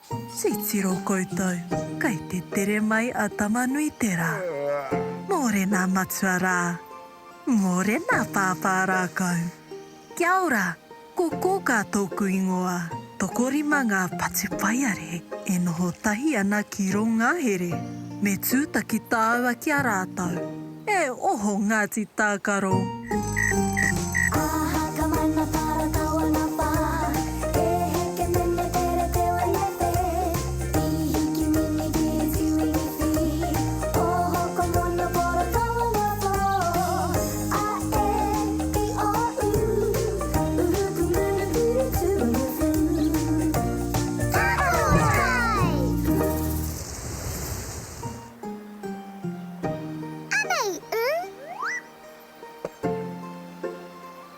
Titiro koutou, kai te tere mai a tamanui tera. Morena matsuara, morena pāpāra kau. Kia ora, ko kōka tōku ingoa. Tokorima ngā patupaiare e noho tahi ana ki ronga here. Me tūtaki tāua ki a rātau. E oho Ngāti Tākaro.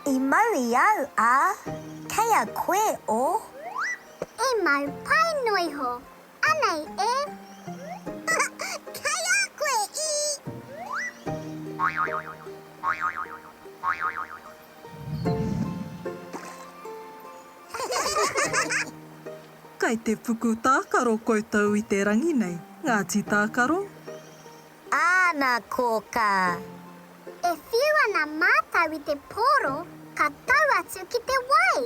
I mau I au a, kei a koe o. E mau pai noi ho. Anei e. Kei a koe I. Kai te puku tākaro koutou I te rangi nei, Ngāti Tākaro. Āna kōka. E whiu ana mātau I te pōro, ka tau atu ki te wai.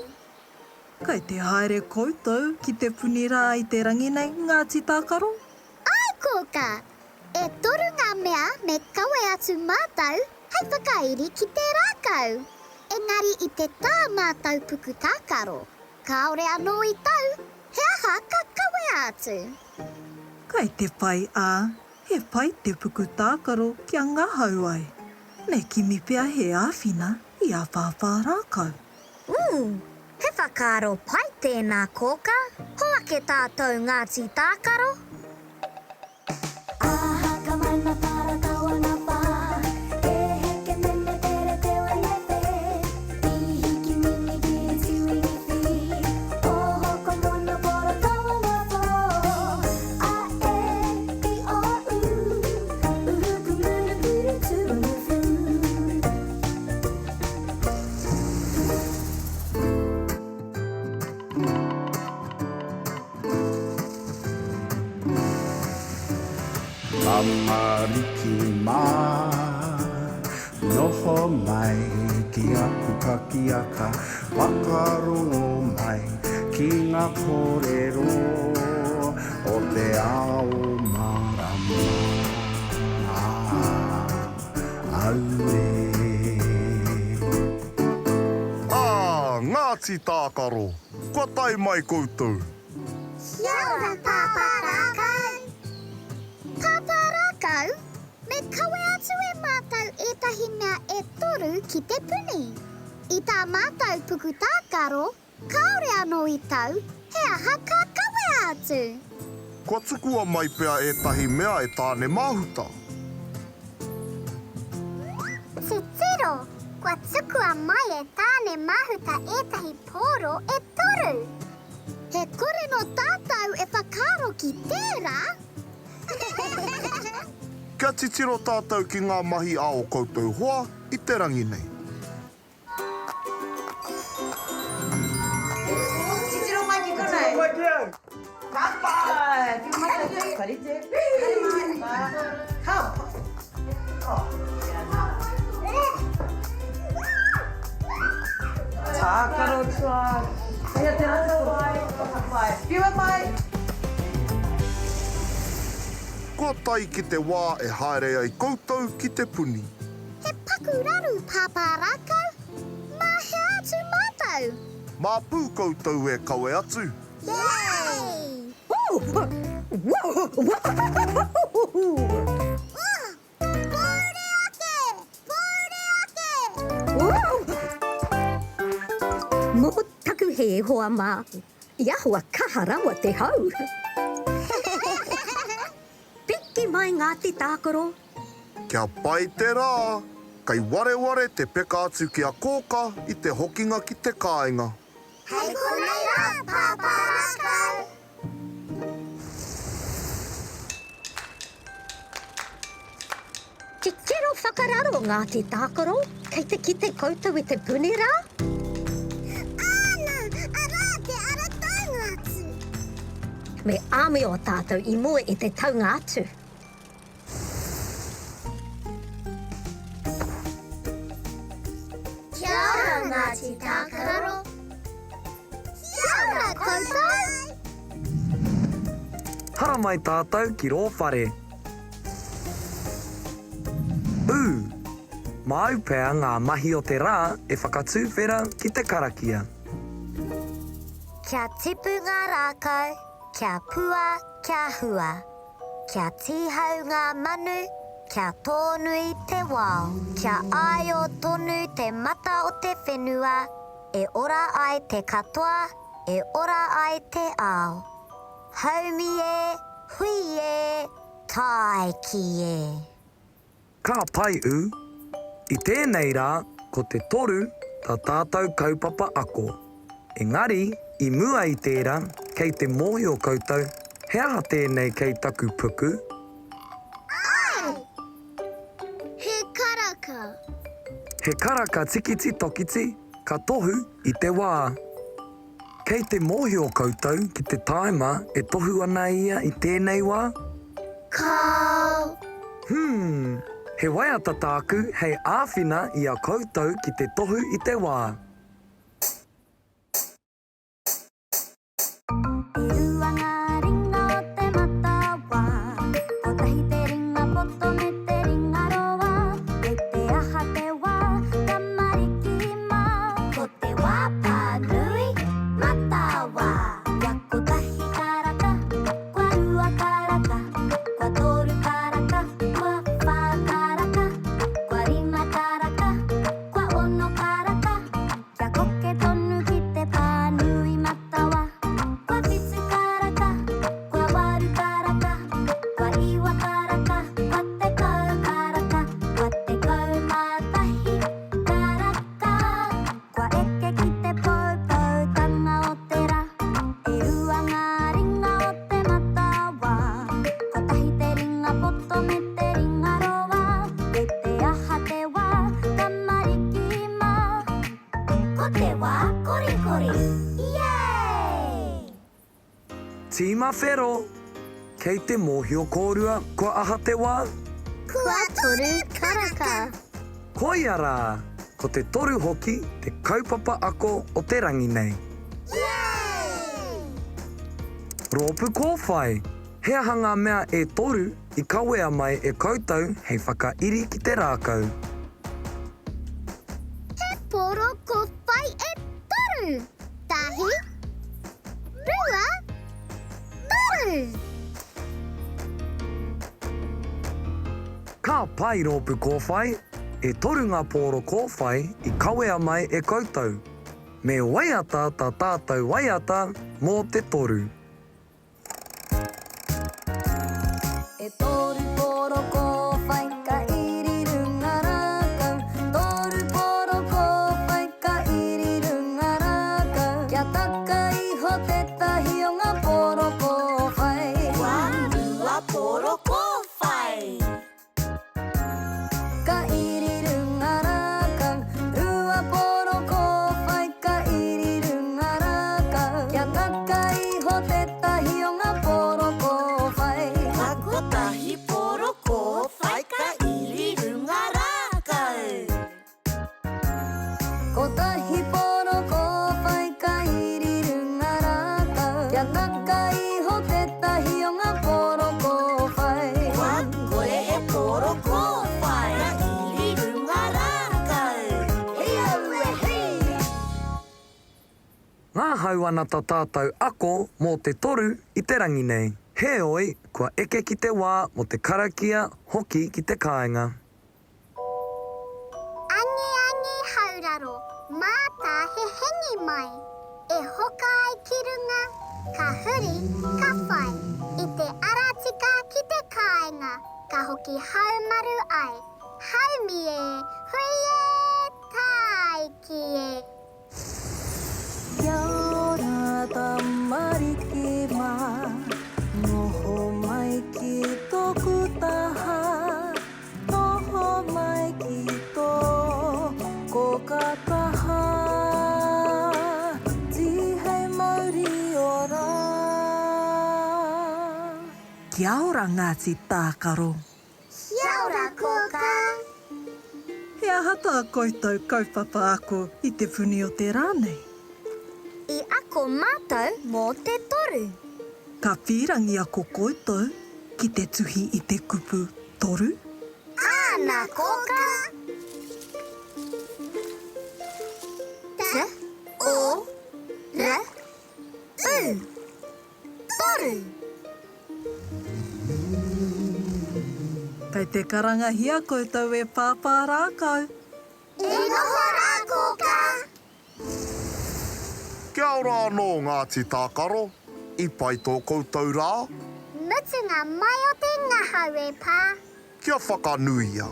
Kai te haere koutou ki te punira I te rangi nei, Ngāti Tākaro. Ai kōka, e toru ngā mea me kawe atu mātau, hei whakairi ki te rākau. Engari I te tā mātau puku tākaro. Kaore anō I tau, he aha ka kawe atu. Kai te pai ā, he pai te puku tākaro kia ngā hauai. Me kimi pia he āwhina I a pāpā rākau. He whakaaro pai tēnā kōka. Hoa ke tātou Ngāti Tākaro. Amariki mā, noho mai ki aku ka kiaka, whakarongo mai ki ngā kōrero o te ao marama. Aue. Ngāti Tākaro, kua tai mai koutou. Kia ora pāpā rākau. Pāpā rākau, me kawe atu e mātau etahi mea e toru ki te puni. I tā mātau puku tākaro, kaore anō I tau, he aha ka kawe atu. Kua tukua mai pea etahi mea e tāne mahuta. Te tiro, kua tukua mai e tāne mahuta etahi pōro e toru. He kore no tātou e whakaro ki tērā. Kia titiro tātou ki ngā mahi ao koutou hoa I te rangi nei. Titiro mai ki konei. Kapai. Ki mai ki karite. Kapa. Tākaro tua. Ia te rata wai. Kapai. Piwa mai. Kua tai ki te wā e haere ai koutou ki te puni. He pakuraru pāpā rākau. Mā he atu mātau. Mā pū koutou e kawe atu. Yay! Pōre ake! Pōre ake! Mō taku he hoa mā. Ia hoa kaharawa te hau. Piki mai Ngāti Tākaro. Kia pai te rā, kai wareware te peka atu ki a kōka I te hokinga ki te kāinga. Hei konei rā, pāpā rākau! Te kero whakararo Ngāti Tākaro. Kei te ki te koutou I te puni rā. Āna, arā te aratanga atu. Me āmi o tātou I mua I te taunga atu. Kia ora, Ngāti Tākaro. Kia ora, koutou. Hara mai tātou ki rō whare. Mau pēa ngā mahi o te rā e whakatūwhera ki te karakia. Kia tipu ngā rākau, kia pua, kia hua. Kia tihau ngā manu, kia tōnui te wao. Kia ai o tonu te mata o te whenua. E ora ai te katoa, e ora ai te ao. Haumi e, hui e, tai ki e. Ka pai I tēnei rā, ko te toru tā tātou kaupapa ako. Engari, I mua I tērā, kei te mohi o koutou, he aha tēnei kei taku puku. Ai! He karaka. He karaka tikiti tokiti, ka tohu I te wā. Kei te mohi o koutou ki te taima e tohu ana ia I tēnei wā. Kau. He waiata tāku hei āwhina I a koutou ki te tohu I te wā. E rua ngā ringa o te matawa. Kotahi te ringa poto me te ringa roa. E te aha te wā, ka mariki mā. Ko te wā pānui, matawa. Ia kotahi karaka, kua rua karaka. Kua toru karaka, kua whā karaka. Kua rima karaka, kua ono karaka. Kia koke tonu ki te pānui matawa. Kua whitu karaka, kua waru karaka. Kua iwa karaka, kua te kau karaka. Kua te kau mātahi karaka. Kua eke ki te poupoutanga o te rā. E rua ngā ringa o te matawa. Kotahi te ringa poto me te ringa roa. E te aha te wā, ka mariki mā. Ko te wā korikori. Yay! Tīma whero, kei te mohi o kōrua, kua aha te wā. Kua toru karaka. Koia rā, ko te toru hoki, te kaupapa ako o te rangi nei. Yay! Rōpu kōwhai, he aha ngā mea e toru I kawea mai e koutou hei whakairi ki te rākau. He poro ko whai e toru. Tahi. Rua. Toru. Ka pai rōpu kōwhai, e toru ngā pōro kōwhai I kawea mai e koutou. Me waiata tā tātou waiata mō te toru. E toru poro ko whai ka iri runga rākau. Toru poro ko whai ka iri runga rākau. Kia taka iho te tahi o ngā poro ko whai. Rua poro ko whai. Ka iri runga rākau. Rua poro ko whai ka iri runga rākau. Kia taka iho te tahi o ngā poro ko whai. Kotahi poro ko whai ka iri runga rākau. Kotahi poro ko whai ka iri runga rākau. Kia taka iho te tahi o ngā poro ko whai. Koe e poro ko whai ka iri runga rākau. Hei au e hei! Ngā hau ana tā tātou ako mō te toru I te rangi nei. He oi, kua eke ki te wā mo te karakia hoki ki te kāinga. Angi angi hauraro. Māta he hengi mai. E hoka ai ki runga. Ka huri, ka whai. I te aratika ki te kāinga. Ka hoki haumaru ai. Haumi e, hui e, tai ki e. Kia ora tā mariki mā. Noho mai ki tōku taha. Noho mai ki tō ka taha. Tihei mauri ora. Kia ora Ngāti Tākaro. Kia ora kōka. He ahata a koutou kaupapa ako I te puni o te rānei. I ako mātou mō te toru. Ka pīrangi ako koutou ki te tuhi I te kupu toru. Āna kōka. Te o re u. Toru. Kei te karangahia koutou e pāpā rākau. E noho rā kōka. Kia ora anō Ngāti Tākaro. I pai tō koutou rā. Mutunga mai o te ngahau e pā. Kia whakanuia.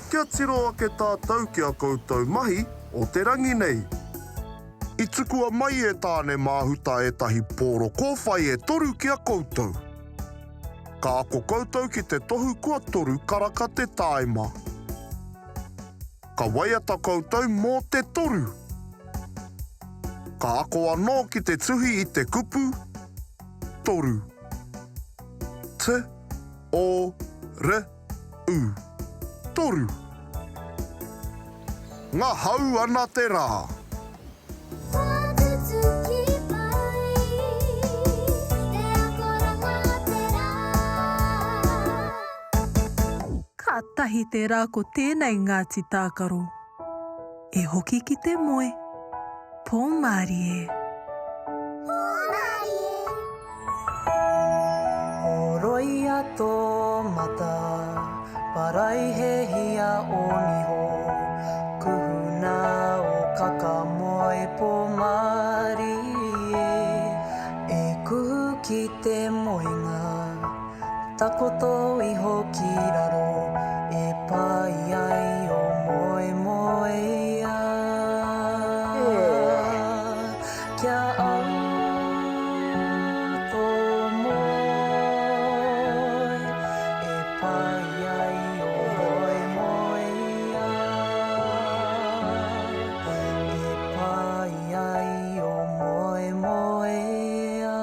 Kia tiro ake tātou ki a koutou mahi o te rangi nei. I tukua mai e tāne māhuta e tahi pōro kōwhai e toru ki a koutou. Ka ako koutou ki te tohu kua toru karaka te tāima. Ka waiata koutou mō te toru. Ka ako anō ki te tuhi I te kupu toru. Te o re u. Toru. Ngā hau ana te rā. Whakatuki mai, te akoranga te rā. Ka tahi te rā ko tēnei Ngāti Tākaro. E hoki ki te moe. Pō Māori e. Oroia tō mata, parai he hia o niho. Kuhuna o kaka moe pō Māori e. E kuhu ki te moenga, takoto iho ki raro. E pai ai o moe moe ia. Kia au tō moe, e pai ai o moe moe ia. E pai ai o moe moe ia.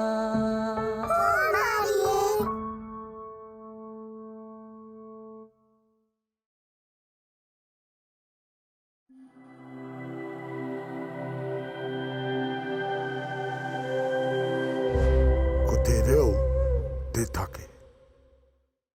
Ko te reo, te take.